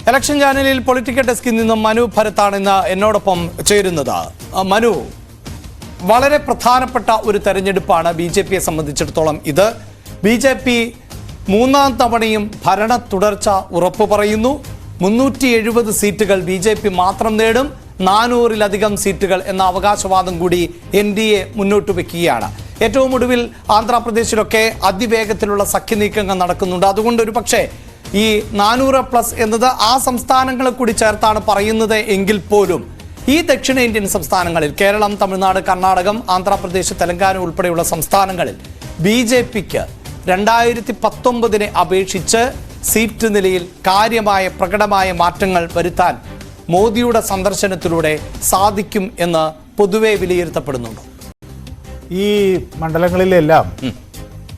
Election ചാനലിൽ political ഡെസ്കിൽ നിന്നും മനു ഭരത്താണ് ഇന്ന് എന്നോടൊപ്പം ചേരുന്നത്. മനു, വളരെ പ്രധാനപ്പെട്ട ഒരു തെരഞ്ഞെടുപ്പാണ് ബി ജെ പിയെ സംബന്ധിച്ചിടത്തോളം ഇത്. ബി ജെ പി മൂന്നാം തവണയും ഭരണ തുടർച്ച ഉറപ്പു പറയുന്നു. 370 സീറ്റുകൾ ബി ജെ പി മാത്രം നേടും, 400-ലധികം സീറ്റുകൾ എന്ന അവകാശവാദം കൂടി NDA മുന്നോട്ട് വയ്ക്കുകയാണ്. ഏറ്റവും ഒടുവിൽ ആന്ധ്രാപ്രദേശിലൊക്കെ അതിവേഗത്തിലുള്ള സഖ്യനീക്കങ്ങൾ നടക്കുന്നുണ്ട്. അതുകൊണ്ട് ഒരു പക്ഷേ ഈ 400+ എന്നത് ആ സംസ്ഥാനങ്ങളെ കൂടി ചേർത്താണ് പറയുന്നത് എങ്കിൽ പോലും ഈ ദക്ഷിണേന്ത്യൻ സംസ്ഥാനങ്ങളിൽ കേരളം, തമിഴ്നാട്, കർണാടകം, ആന്ധ്രാപ്രദേശ്, തെലങ്കാന ഉൾപ്പെടെയുള്ള സംസ്ഥാനങ്ങളിൽ ബി ജെ പിക്ക് 2019 അപേക്ഷിച്ച് സീറ്റ് നിലയിൽ കാര്യമായ പ്രകടമായ മാറ്റങ്ങൾ വരുത്താൻ മോദിയുടെ സന്ദർശനത്തിലൂടെ സാധിക്കും എന്ന് പൊതുവെ വിലയിരുത്തപ്പെടുന്നുണ്ട്. ഈ മണ്ഡലങ്ങളിലെല്ലാം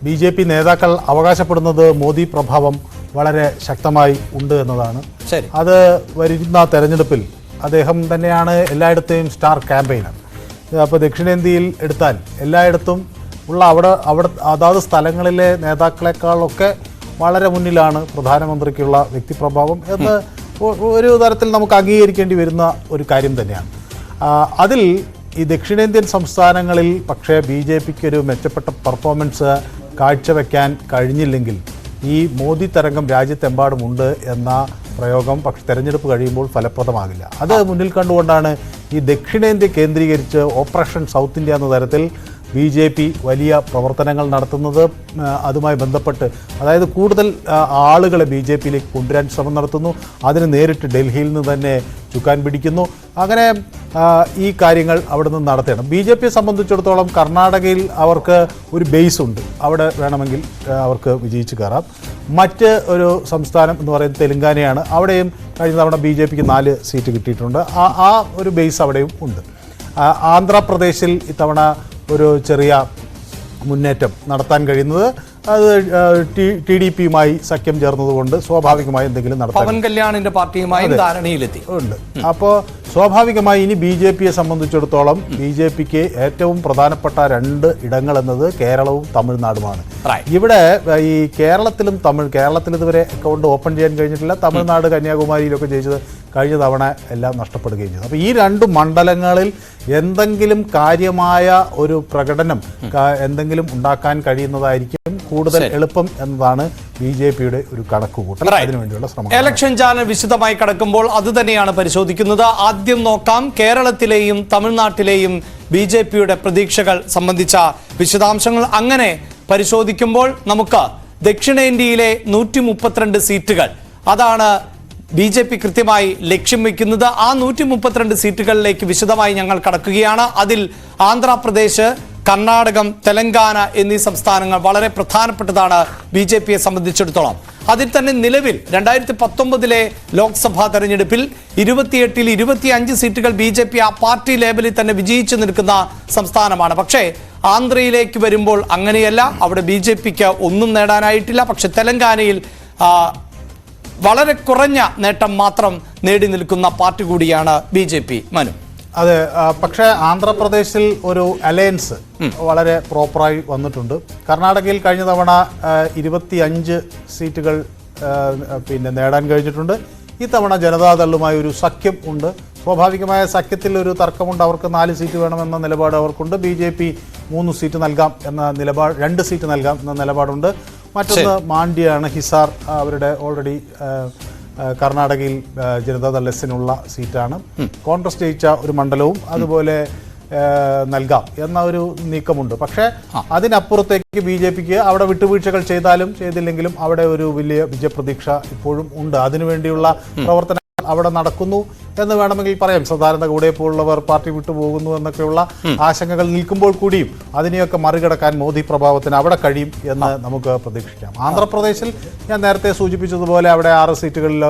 ബി ജെ പി നേതാക്കൾ അവകാശപ്പെടുന്നത് മോദി പ്രഭാവം വളരെ ശക്തമായി ഉണ്ട് എന്നതാണ്. അത് വരുന്ന തെരഞ്ഞെടുപ്പിൽ അദ്ദേഹം തന്നെയാണ് എല്ലായിടത്തെയും സ്റ്റാർ ക്യാമ്പയിനർ. അപ്പോൾ ദക്ഷിണേന്ത്യയിൽ എടുത്താൽ എല്ലായിടത്തും ഉള്ള അവിടെ അതാത് സ്ഥലങ്ങളിലെ നേതാക്കളെക്കാളൊക്കെ വളരെ മുന്നിലാണ് പ്രധാനമന്ത്രിക്കുള്ള വ്യക്തിപ്രഭാവം എന്ന് ഒരു തരത്തിൽ നമുക്ക് അംഗീകരിക്കേണ്ടി വരുന്ന ഒരു കാര്യം തന്നെയാണ്. അതിൽ ഈ ദക്ഷിണേന്ത്യൻ സംസ്ഥാനങ്ങളിൽ പക്ഷേ ബി ജെ പിക്ക് ഒരു മെച്ചപ്പെട്ട പെർഫോമൻസ് കാഴ്ചവെക്കാൻ കഴിഞ്ഞില്ലെങ്കിൽ ഈ മോദി തരംഗം രാജ്യത്തെമ്പാടുമുണ്ട് എന്ന പ്രയോഗം പക്ഷെ തെരഞ്ഞെടുപ്പ് കഴിയുമ്പോൾ ഫലപ്രദമാകില്ല. അത് മുന്നിൽ കണ്ടുകൊണ്ടാണ് ഈ ദക്ഷിണേന്ത്യ കേന്ദ്രീകരിച്ച് ഓപ്പറേഷൻ സൗത്ത് ഇന്ത്യ എന്ന തരത്തിൽ ബി ജെ പി വലിയ പ്രവർത്തനങ്ങൾ നടത്തുന്നത്. അതുമായി ബന്ധപ്പെട്ട് അതായത് കൂടുതൽ ആളുകളെ ബി ജെ പിയിലേക്ക് കൊണ്ടുവരാൻ ശ്രമം നടത്തുന്നു. അതിന് നേരിട്ട് ഡൽഹിയിൽ നിന്ന് തന്നെ ചുക്കാൻ പിടിക്കുന്നു. അങ്ങനെ ഈ കാര്യങ്ങൾ അവിടെ നിന്ന് നടത്തണം. ബി ജെ പിയെ സംബന്ധിച്ചിടത്തോളം കർണാടകയിൽ അവർക്ക് ഒരു ബേസ് ഉണ്ട്, അവിടെ വേണമെങ്കിൽ അവർക്ക് വിജയിച്ച് കയറാം. മറ്റ് ഒരു സംസ്ഥാനം എന്ന് പറയുന്നത് തെലങ്കാനയാണ്. അവിടെയും കഴിഞ്ഞ തവണ ബി ജെ പിക്ക് 4 സീറ്റ് കിട്ടിയിട്ടുണ്ട്. ആ ഒരു ബേസ് അവിടെയും ഉണ്ട്. ആന്ധ്രാപ്രദേശിൽ ഇത്തവണ ഒരു ചെറിയ മുന്നേറ്റം നടത്താൻ കഴിയുന്നത് അത് TDPയുമായി സഖ്യം ചേർന്നതുകൊണ്ട് സ്വാഭാവികമായി എന്തെങ്കിലും നടത്താൻ പവൻ കല്യാണിന്റെ പാർട്ടിയുമായി ധാരണയിലെത്തി ഉണ്ട്. അപ്പോൾ സ്വാഭാവികമായി ഇനി ബി ജെ പിയെ സംബന്ധിച്ചിടത്തോളം ബി ജെ പിക്ക് ഏറ്റവും പ്രധാനപ്പെട്ട 2 ഇടങ്ങൾ എന്നത് കേരളവും തമിഴ്നാടുമാണ്. ഇവിടെ ഈ കേരളത്തിൽ ഇതുവരെ അക്കൗണ്ട് ഓപ്പൺ ചെയ്യാൻ കഴിഞ്ഞിട്ടില്ല. തമിഴ്നാട്, കന്യാകുമാരിയിലൊക്കെ ജയിച്ചത് കഴിഞ്ഞ തവണ എല്ലാം നഷ്ടപ്പെടുകയും ചെയ്തു. അപ്പോൾ ഈ 2 മണ്ഡലങ്ങളിൽ എന്തെങ്കിലും കാര്യമായ ഒരു പ്രകടനം എന്തെങ്കിലും ഉണ്ടാക്കാൻ കഴിയുന്നതായിരിക്കും കൂടുതൽ എളുപ്പം എന്നതാണ് ബി ജെ പിയുടെ ഒരു കണക്കുകൂട്ടൽ. അതിനുവേണ്ടിയുള്ള ശ്രമം. ഇലക്ഷൻ ചാനൽ വിശദമായി കടക്കുമ്പോൾ അത് തന്നെയാണ് പരിശോധിക്കുന്നത്. ആദ്യം നോക്കാം കേരളത്തിലെയും തമിഴ്നാട്ടിലെയും ബി ജെ പിയുടെ പ്രതീക്ഷകൾ സംബന്ധിച്ച വിശദാംശങ്ങൾ. അങ്ങനെ പരിശോധിക്കുമ്പോൾ നമുക്ക് ദക്ഷിണേന്ത്യയിലെ 132 സീറ്റുകൾ അതാണ് ബി ജെ പി കൃത്യമായി ലക്ഷ്യം വയ്ക്കുന്നത്. ആ 132 സീറ്റുകളിലേക്ക് വിശദമായി ഞങ്ങൾ കടക്കുകയാണ്. അതിൽ ആന്ധ്രാപ്രദേശ്, കർണാടകം, തെലങ്കാന എന്നീ സംസ്ഥാനങ്ങൾ വളരെ പ്രധാനപ്പെട്ടതാണ് ബി ജെ പിയെ സംബന്ധിച്ചിടത്തോളം. അതിൽ തന്നെ നിലവിൽ 2019 ലോക്സഭാ തെരഞ്ഞെടുപ്പിൽ 28-ൽ 25 സീറ്റുകൾ ബി ജെ പി ആ പാർട്ടി ലേബലിൽ തന്നെ വിജയിച്ചു നിൽക്കുന്ന സംസ്ഥാനമാണ്. പക്ഷേ ആന്ധ്രയിലേക്ക് വരുമ്പോൾ അങ്ങനെയല്ല. അവിടെ ബി ജെ പിക്ക് ഒന്നും നേടാനായിട്ടില്ല. പക്ഷെ തെലങ്കാനയിൽ വളരെ കുറഞ്ഞ നേട്ടം മാത്രം നേടി നിൽക്കുന്ന പാർട്ടി കൂടിയാണ് ബി ജെ പി. മനു, അതെ. പക്ഷേ ആന്ധ്രാപ്രദേശിൽ ഒരു അലയൻസ് വളരെ പ്രോപ്പറായി വന്നിട്ടുണ്ട്. കർണാടകയിൽ കഴിഞ്ഞ തവണ 25 സീറ്റുകൾ നേടാൻ കഴിഞ്ഞിട്ടുണ്ട്. ഈ തവണ ജനതാദളുമായി ഒരു സഖ്യം ഉണ്ട്. സ്വാഭാവികമായ സഖ്യത്തിൽ ഒരു തർക്കമുണ്ട്. അവർക്ക് 4 സീറ്റ് വേണമെന്ന നിലപാട് അവർക്കുണ്ട്. ബി ജെ പി 3 സീറ്റ് നൽകാം എന്ന നിലപാട്, 2 സീറ്റ് നൽകാം എന്ന നിലപാടുണ്ട്. മറ്റൊന്ന് മാണ്ഡ്യയാണ്, ഹിസാർ. അവരുടെ ഓൾറെഡി കർണാടകയിൽ ജനതാദൾ എസിനുള്ള സീറ്റാണ്. കോൺഗ്രസ് ജയിച്ച ഒരു മണ്ഡലവും അതുപോലെ നൽകാം എന്ന ഒരു നീക്കമുണ്ട്. പക്ഷേ അതിനപ്പുറത്തേക്ക് ബി ജെ പിക്ക് അവിടെ വിട്ടുവീഴ്ചകൾ ചെയ്താലും ചെയ്തില്ലെങ്കിലും അവിടെ ഒരു വലിയ വിജയപ്രതീക്ഷ ഇപ്പോഴും ഉണ്ട്. അതിനുവേണ്ടിയുള്ള പ്രവർത്തനം അവിടെ നടക്കുന്നു എന്ന് വേണമെങ്കിൽ പറയാം. സാധാരണ കൂടെ പോലുള്ളവർ പാർട്ടി വിട്ടുപോകുന്നു എന്നൊക്കെയുള്ള ആശങ്കകൾ നിൽക്കുമ്പോൾ കൂടിയും അതിനെയൊക്കെ മറികടക്കാൻ മോദി പ്രഭാവത്തിന് അവിടെ കഴിയും എന്ന് നമുക്ക് പ്രതീക്ഷിക്കാം. ആന്ധ്രാപ്രദേശിൽ ഞാൻ നേരത്തെ സൂചിപ്പിച്ചതുപോലെ അവിടെ 6 സീറ്റുകളിൽ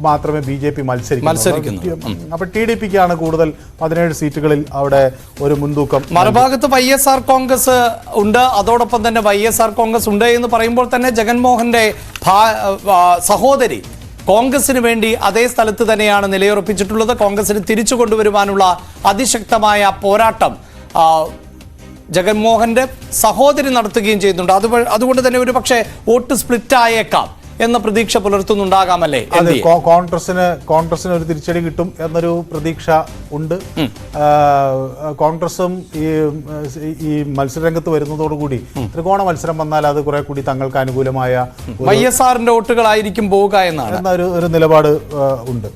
മാത്രമേ ബി ജെ പി മത്സരിക്കുന്നു. അപ്പോൾ TDPക്കാണ് കൂടുതൽ 17 സീറ്റുകളിൽ അവിടെ ഒരു മുൻതൂക്കം. മറുഭാഗത്ത് YSR കോൺഗ്രസ് ഉണ്ട്. അതോടൊപ്പം തന്നെ YSR കോൺഗ്രസ് ഉണ്ട് എന്ന് പറയുമ്പോൾ തന്നെ ജഗൻമോഹന്റെ സഹോദരി കോൺഗ്രസിന് വേണ്ടി അതേ സ്ഥലത്ത് തന്നെയാണ് നിലയുറപ്പിച്ചിട്ടുള്ളത്. കോൺഗ്രസിന് തിരിച്ചു കൊണ്ടുവരുവാനുള്ള അതിശക്തമായ പോരാട്ടം ജഗൻമോഹന്റെ സഹോദരി നടത്തുകയും ചെയ്യുന്നുണ്ട്. അതുകൊണ്ട് തന്നെ ഒരു പക്ഷേ വോട്ട് സ്പ്ലിറ്റ് ആയേക്കാം എന്ന പ്രതീക്ഷ പുലർത്തുന്നുണ്ടാകാമല്ലേ? അതെ, കോൺഗ്രസിന് ഒരു തിരിച്ചടി കിട്ടും എന്നൊരു പ്രതീക്ഷ ഉണ്ട്. കോൺഗ്രസും ഈ മത്സരരംഗത്ത് വരുന്നതോടുകൂടി ത്രികോണ മത്സരം വന്നാൽ അത് കുറെ കൂടി തങ്ങൾക്ക് അനുകൂലമായ YSRന്റെ വോട്ടുകളായിരിക്കും പോവുക എന്നൊരു നിലപാട് ഉണ്ട്.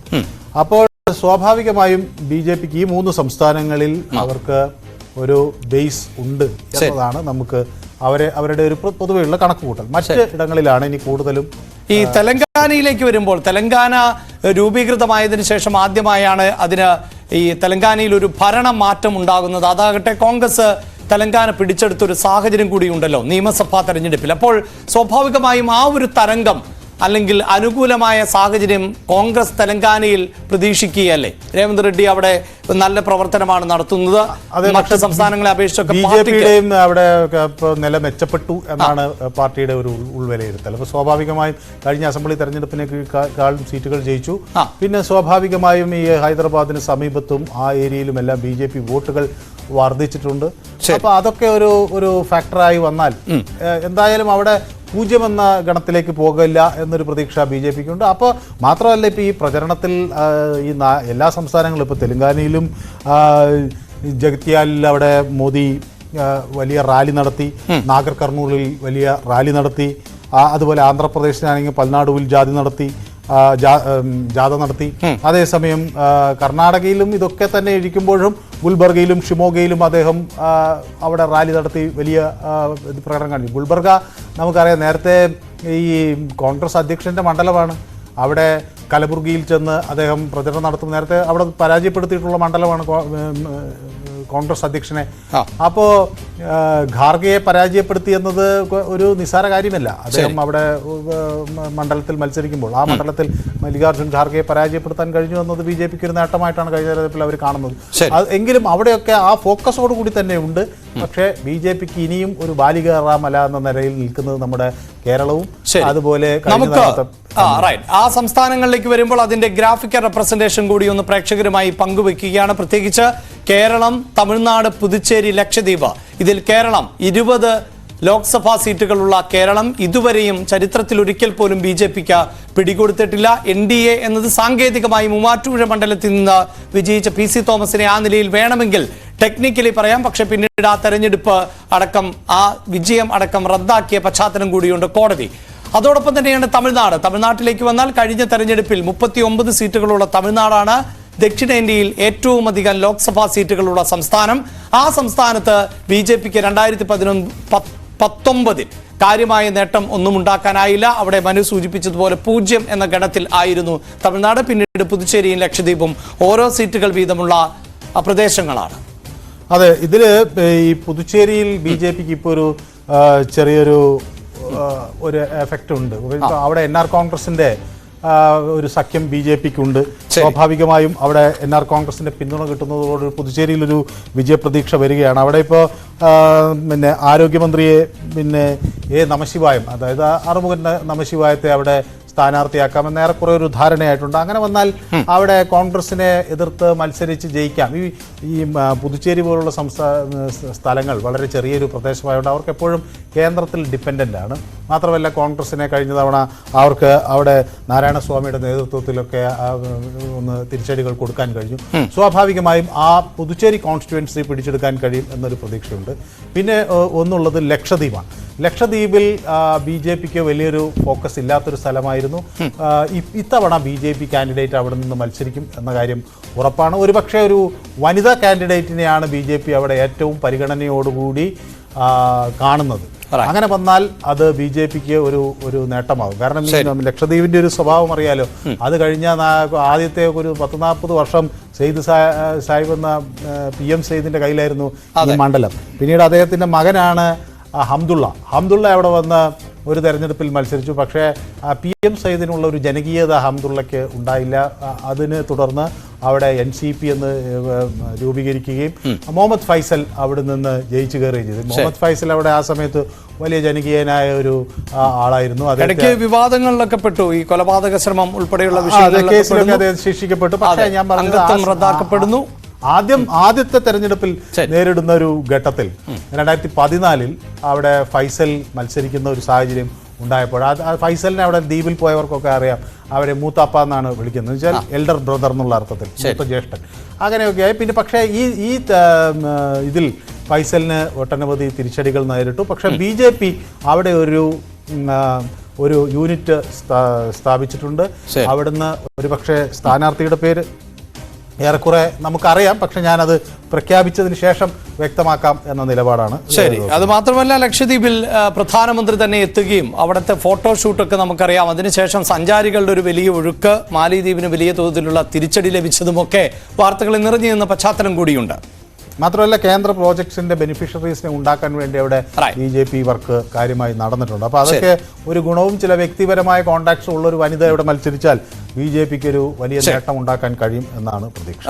അപ്പോൾ സ്വാഭാവികമായും BJPക്ക് ഈ 3 സംസ്ഥാനങ്ങളിൽ അവർക്ക് ഒരു ബേസ് ഉണ്ട് എന്നതാണ് നമുക്ക് അവരുടെ ഒരു പൊതുവെയുള്ള കണക്കുകൂട്ടൽ. മറ്റ് ഇടങ്ങളിലാണ് ഇനി കൂടുതലും. ഈ തെലങ്കാനയിലേക്ക് വരുമ്പോൾ, തെലങ്കാന രൂപീകൃതമായതിനു ശേഷം ആദ്യമായാണ് അതിന് ഈ തെലങ്കാനയിൽ ഒരു ഭരണ മാറ്റം ഉണ്ടാകുന്നത്. അതാകട്ടെ കോൺഗ്രസ് തെലങ്കാന പിടിച്ചെടുത്തൊരു സാഹചര്യം കൂടിയുണ്ടല്ലോ നിയമസഭാ തെരഞ്ഞെടുപ്പിൽ. അപ്പോൾ സ്വാഭാവികമായും ആ ഒരു തരംഗം അല്ലെങ്കിൽ അനുകൂലമായ സാഹചര്യം കോൺഗ്രസ് തെലങ്കാനയിൽ പ്രതീക്ഷിക്കുകയല്ലേ? രേവന്ത് റെഡ്ഡി അവിടെ നല്ല പ്രവർത്തനമാണ് നടത്തുന്നത്. മറ്റ് സംസ്ഥാനങ്ങളെ അപേക്ഷിച്ചൊക്കെ BJPയുടെയും അവിടെ നില മെച്ചപ്പെട്ടു എന്നാണ് പാർട്ടിയുടെ ഒരു ഉൾവിലയിരുത്തൽ. അപ്പോൾ സ്വാഭാവികമായും കഴിഞ്ഞ അസംബ്ലി തെരഞ്ഞെടുപ്പിനേക്കാളും സീറ്റുകൾ ജയിച്ചു. പിന്നെ സ്വാഭാവികമായും ഈ ഹൈദരാബാദിന് സമീപത്തും ആ ഏരിയയിലുമെല്ലാം BJP വോട്ടുകൾ വർദ്ധിച്ചിട്ടുണ്ട്. അപ്പൊ അതൊക്കെ ഒരു ഫാക്ടറായി വന്നാൽ എന്തായാലും അവിടെ 0 എന്ന ഗണത്തിലേക്ക് പോകില്ല എന്നൊരു പ്രതീക്ഷ BJPക്ക് ഉണ്ട്. അപ്പോൾ മാത്രമല്ല, ഇപ്പോൾ ഈ പ്രചരണത്തിൽ ഈ എല്ലാ സംസ്ഥാനങ്ങളും, ഇപ്പോൾ തെലങ്കാനയിലും ജഗത്യാലിൽ അവിടെ മോദി വലിയ റാലി നടത്തി, നാഗർ കർണൂലിൽ വലിയ റാലി നടത്തി, അതുപോലെ ആന്ധ്രാപ്രദേശിലാണെങ്കിൽ പൽനാടുവിൽ ജാഥ നടത്തി. അതേസമയം കർണാടകയിലും ഇതൊക്കെ തന്നെ ഇരിക്കുമ്പോഴും ഗുൽബർഗയിലും ഷിമോഗയിലും അദ്ദേഹം അവിടെ റാലി നടത്തി വലിയ പ്രകടനം കാണിച്ചു. ഗുൽബർഗ നമുക്കറിയാം, നേരത്തെ ഈ കോൺഗ്രസ് അധ്യക്ഷൻ്റെ മണ്ഡലമാണ്. അവിടെ കലബുർഗിയിൽ ചെന്ന് അദ്ദേഹം പ്രചരണം നടത്തും. നേരത്തെ അവിടെ പരാജയപ്പെടുത്തിയിട്ടുള്ള മണ്ഡലമാണ് കോൺഗ്രസ് അധ്യക്ഷനെ. അപ്പോൾ ഖാർഗെയെ പരാജയപ്പെടുത്തി എന്നത് ഒരു നിസ്സാര കാര്യമല്ല. അദ്ദേഹം അവിടെ മണ്ഡലത്തിൽ മത്സരിക്കുമ്പോൾ ആ മണ്ഡലത്തിൽ മല്ലികാർജുൻ ഖാർഗെയെ പരാജയപ്പെടുത്താൻ കഴിഞ്ഞു എന്നത് BJPക്ക് ഒരു നേട്ടമായിട്ടാണ് കഴിഞ്ഞ തെരഞ്ഞെടുപ്പിൽ അവർ കാണുന്നത്. എങ്കിലും അവിടെയൊക്കെ ആ ഫോക്കസോടുകൂടി തന്നെ ഉണ്ട്. പക്ഷേ BJPക്ക് ഇനിയും ഒരു ബാലികേറാമല എന്ന നിലയിൽ നിൽക്കുന്നത് നമ്മുടെ കേരളവും അതുപോലെ ആ സംസ്ഥാനങ്ങളിലേക്ക് വരുമ്പോൾ അതിന്റെ ഗ്രാഫിക്കൽ റെപ്രസെന്റേഷൻ കൂടി ഒന്ന് പ്രേക്ഷകരുമായി പങ്കുവെക്കുകയാണ്. പ്രത്യേകിച്ച് കേരളം, തമിഴ്നാട്, പുതുച്ചേരി, ലക്ഷദ്വീപ്. ഇതിൽ കേരളം 20 ലോക്സഭാ സീറ്റുകളുള്ള കേരളം ഇതുവരെയും ചരിത്രത്തിൽ ഒരിക്കൽ പോലും BJPക്ക് പിടികൊടുത്തിട്ടില്ല. NDA എന്നത് സാങ്കേതികമായി മൂവാറ്റുപുഴ മണ്ഡലത്തിൽ നിന്ന് വിജയിച്ച PC തോമസിനെ ആ നിലയിൽ വേണമെങ്കിൽ ടെക്നിക്കലി പറയാം. പക്ഷെ പിന്നീട് ആ തെരഞ്ഞെടുപ്പ് അടക്കം, ആ വിജയം അടക്കം റദ്ദാക്കിയ പശ്ചാത്തലം കൂടിയുണ്ട് കോടതി. അതോടൊപ്പം തന്നെയാണ് തമിഴ്നാട്ടിലേക്ക് വന്നാൽ കഴിഞ്ഞ തെരഞ്ഞെടുപ്പിൽ 39 സീറ്റുകളുള്ള തമിഴ്നാടാണ് ദക്ഷിണേന്ത്യയിൽ ഏറ്റവും അധികം ലോക്സഭാ സീറ്റുകളുള്ള സംസ്ഥാനം. ആ സംസ്ഥാനത്ത് BJPക്ക് 2019 കാര്യമായ നേട്ടം ഒന്നും ഉണ്ടാക്കാനായില്ല. അവിടെ മനു സൂചിപ്പിച്ചതുപോലെ 0 എന്ന ഗണത്തിൽ ആയിരുന്നു തമിഴ്നാട്. പിന്നീട് പുതുച്ചേരിയും ലക്ഷദ്വീപും ഓരോ സീറ്റുകൾ വീതമുള്ള പ്രദേശങ്ങളാണ്. അതെ, ഇതില് ഈ പുതുച്ചേരിയിൽ BJPക്ക് ഇപ്പോൾ ഒരു ചെറിയൊരു എഫക്റ്റ് ഉണ്ട്. അവിടെ NR കോൺഗ്രസിന്റെ ഒരു സഖ്യം BJPക്ക് ഉണ്ട്. സ്വാഭാവികമായും അവിടെ NR കോൺഗ്രസിന്റെ പിന്തുണ കിട്ടുന്നതോട് പുതുച്ചേരിയിൽ ഒരു വിജയപ്രതീക്ഷ വരികയാണ്. അവിടെ ഇപ്പോൾ പിന്നെ ആരോഗ്യമന്ത്രിയെ നമശിവായം, അതായത് ആറുമുഖൻ നമശിവായത്തെ അവിടെ സ്ഥാനാർത്ഥിയാക്കാമെന്ന് ഏറെക്കുറെ ഒരു ധാരണയായിട്ടുണ്ട്. അങ്ങനെ വന്നാൽ അവിടെ കോൺഗ്രസിനെ എതിർത്ത് മത്സരിച്ച് ജയിക്കാം. ഈ പുതുച്ചേരി പോലുള്ള സ്ഥലങ്ങൾ വളരെ ചെറിയൊരു പ്രദേശമായതുകൊണ്ട് അവർക്ക് എപ്പോഴും കേന്ദ്രത്തിൽ ഡിപ്പെൻഡൻ്റ് ആണ്. മാത്രമല്ല, കോൺഗ്രസിനെ കഴിഞ്ഞ തവണ അവർക്ക് അവിടെ നാരായണസ്വാമിയുടെ നേതൃത്വത്തിലൊക്കെ ഒന്ന് തിരിച്ചടികൾ കൊടുക്കാൻ കഴിഞ്ഞു. സ്വാഭാവികമായും ആ പുതുച്ചേരി കോൺസ്റ്റിറ്റ്യുവൻസി പിടിച്ചെടുക്കാൻ കഴിയും എന്നൊരു പ്രതീക്ഷയുണ്ട്. പിന്നെ ഒന്നുള്ളത് ലക്ഷദ്വീപാണ്. ലക്ഷദ്വീപിൽ BJPക്ക് വലിയൊരു ഫോക്കസ് ഇല്ലാത്തൊരു സ്ഥലമായിരുന്നു. ഇത്തവണ BJP കാൻഡിഡേറ്റ് അവിടെ നിന്ന് മത്സരിക്കും എന്ന കാര്യം ഉറപ്പാണ്. ഒരുപക്ഷെ ഒരു വനിതാ കാൻഡിഡേറ്റിനെയാണ് BJP അവിടെ ഏറ്റവും പരിഗണനയോടുകൂടി കാണുന്നത്. അങ്ങനെ വന്നാൽ അത് BJPക്ക് ഒരു നേട്ടമാകും. കാരണം ലക്ഷദ്വീപിന്റെ ഒരു സ്വഭാവം അറിയാലോ. അത് കഴിഞ്ഞ ആദ്യത്തെ ഒരു 10-40 വർഷം സെയ്ദ് സാഹിബ് എന്ന PM സെയ്ദിന്റെ കയ്യിലായിരുന്നു ഈ മണ്ഡലം. പിന്നീട് അദ്ദേഹത്തിന്റെ മകനാണ് ഹംദുള്ള അവിടെ വന്ന് ഒരു തെരഞ്ഞെടുപ്പിൽ മത്സരിച്ചു. പക്ഷേ PM സെയ്ദിനുള്ള ഒരു ജനകീയത ഹംദുള്ളയ്ക്ക് ഉണ്ടായില്ല. അതിനെ തുടർന്ന് അവിടെ NCP എന്ന് രൂപീകരിക്കുകയും മുഹമ്മദ് ഫൈസൽ അവിടെ നിന്ന് ജയിച്ചു കയറുകയും ചെയ്തു. മുഹമ്മദ് ഫൈസൽ അവിടെ ആ സമയത്ത് വലിയ ജനകീയനായ ഒരു ആളായിരുന്നു. ഇടയ്ക്ക് വിവാദങ്ങളിലൊക്കെ പെട്ടു. ഈ കൊലപാതക ശ്രമം ഉൾപ്പെടെയുള്ള കേസിലൊക്കെ അദ്ദേഹം ശിക്ഷിക്കപ്പെട്ടു. പക്ഷേ ഞാൻ പറഞ്ഞത് റദ്ദാക്കപ്പെടുന്നു. ആദ്യത്തെ തെരഞ്ഞെടുപ്പിൽ നേരിടുന്ന ഒരു ഘട്ടത്തിൽ 2014 അവിടെ ഫൈസൽ മത്സരിക്കുന്ന ഒരു സാഹചര്യം ഉണ്ടായപ്പോൾ അത് ഫൈസലിനെ അവിടെ ദ്വീപിൽ പോയവർക്കൊക്കെ അറിയാം, അവരെ മൂത്താപ്പ എന്നാണ് വിളിക്കുന്നത്, വെച്ചാൽ എൽഡർ ബ്രദർ എന്നുള്ള അർത്ഥത്തിൽ, മൂത്ത ജ്യേഷ്ഠൻ അങ്ങനെയൊക്കെയായി. പിന്നെ പക്ഷേ ഈ ഇതിൽ ഫൈസലിന് ഒട്ടനവധി തിരിച്ചടികൾ നേരിട്ടു. പക്ഷേ BJP അവിടെ ഒരു യൂണിറ്റ് സ്ഥാപിച്ചിട്ടുണ്ട്. അവിടുന്ന് ഒരുപക്ഷെ സ്ഥാനാർത്ഥിയുടെ പേര് ഏറെക്കുറെ നമുക്കറിയാം, പക്ഷെ ഞാനത് പ്രഖ്യാപിച്ചതിന് ശേഷം വ്യക്തമാക്കാം എന്ന നിലപാടാണ്. ശരി. അത് മാത്രമല്ല, ലക്ഷദ്വീപിൽ പ്രധാനമന്ത്രി തന്നെ എത്തുകയും അവിടുത്തെ ഫോട്ടോഷൂട്ടൊക്കെ നമുക്കറിയാം. അതിനുശേഷം സഞ്ചാരികളുടെ ഒരു വലിയ ഒഴുക്ക്, മാലിദ്വീപിന് വലിയ തോതിലുള്ള തിരിച്ചടി ലഭിച്ചതുമൊക്കെ വാർത്തകളിൽ നിറഞ്ഞു നിന്ന പശ്ചാത്തലം കൂടിയുണ്ട്. മാത്രമല്ല, കേന്ദ്ര പ്രോജക്ട്സിന്റെ ബെനിഫിഷ്യറീസിനെ ഉണ്ടാക്കാൻ വേണ്ടി അവിടെ BJP വർക്ക് കാര്യമായി നടന്നിട്ടുണ്ട്. അപ്പോൾ അതൊക്കെ ഒരു ഗുണവും ചില വ്യക്തിപരമായ കോണ്ടാക്ട്സും ഉള്ള ഒരു വനിത ഇവിടെ മത്സരിച്ചാൽ BJPക്ക് ഒരു വലിയ നേട്ടം ഉണ്ടാക്കാൻ കഴിയും എന്നാണ് പ്രതീക്ഷ.